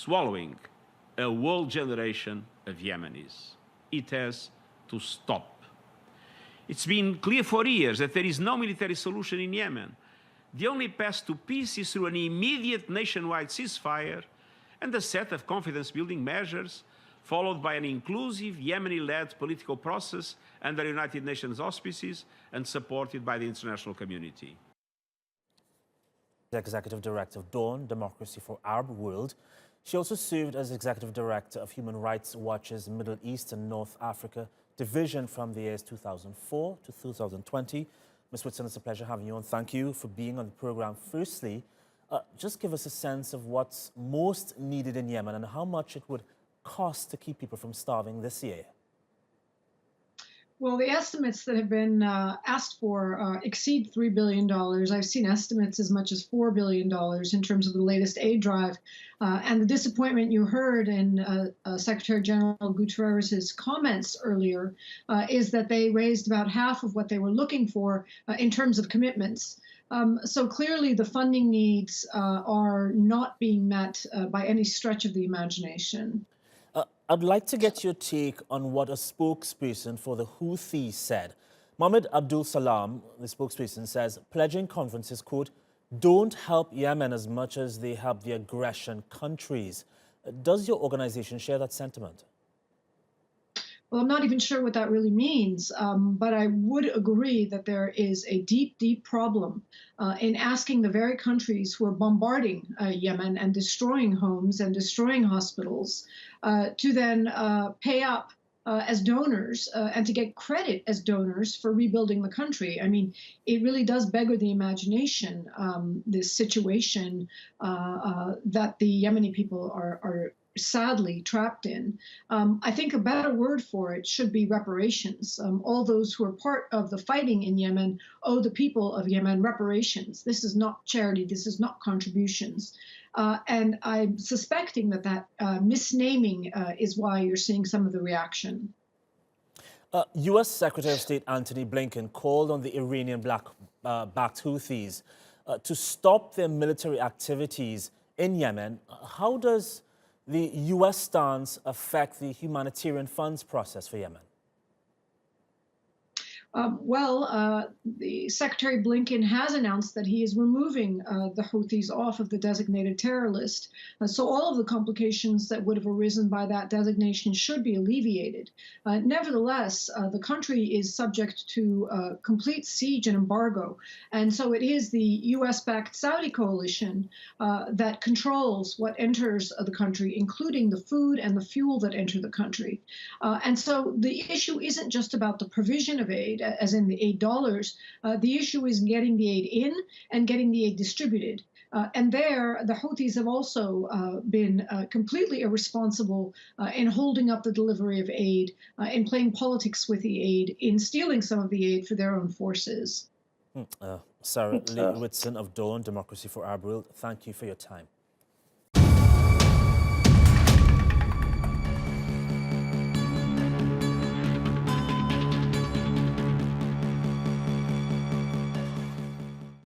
swallowing a whole generation of Yemenis. It has to stop. It's been clear for years that there is no military solution in Yemen. The only path to peace is through an immediate nationwide ceasefire and a set of confidence-building measures, followed by an inclusive Yemeni-led political process under United Nations auspices and supported by the international community. The Executive Director of Dawn, Democracy for Arab World. She also served as Executive Director of Human Rights Watch's Middle East and North Africa division from the years 2004 to 2020. Ms. Whitson, it's a pleasure having you on. Thank you for being on the program. Firstly, just give us a sense of what's most needed in Yemen and how much it would cost to keep people from starving this year. Well, the estimates that have been asked for exceed $3 billion. I've seen estimates as much as $4 billion in terms of the latest aid drive. And the disappointment you heard in Secretary General Guterres' comments earlier is that they raised about half of what they were looking for in terms of commitments. So clearly the funding needs are not being met by any stretch of the imagination. I'd like to get your take on what a spokesperson for the Houthis said. Mohammed Abdul Salam, the spokesperson, says pledging conferences, quote, don't help Yemen as much as they help the aggression countries. Does your organization share that sentiment? Well, I'm not even sure what that really means, but I would agree that there is a deep, deep problem in asking the very countries who are bombarding Yemen and destroying homes and destroying hospitals to then pay up as donors and to get credit as donors for rebuilding the country. I mean, it really does beggar the imagination, this situation that the Yemeni people are sadly trapped in. I think a better word for it should be reparations. All those who are part of the fighting in Yemen owe the people of Yemen reparations. This is not charity. This is not contributions. And I'm suspecting that misnaming is why you're seeing some of the reaction. U.S. Secretary of State Antony Blinken called on the Iranian-backed Houthis to stop their military activities in Yemen. How does the U.S. stance affect the humanitarian funds process for Yemen? The Secretary Blinken has announced that he is removing the Houthis off of the designated terror list. So all of the complications that would have arisen by that designation should be alleviated. Nevertheless, the country is subject to complete siege and embargo. And so it is the U.S.-backed Saudi coalition that controls what enters the country, including the food and the fuel that enter the country. And so the issue isn't just about the provision of aid, as in the $8, the issue is getting the aid in and getting the aid distributed. And there, the Houthis have also been completely irresponsible in holding up the delivery of aid, in playing politics with the aid, in stealing some of the aid for their own forces. Sarah Leah Whitson of Dawn, Democracy for Arab World, thank you for your time.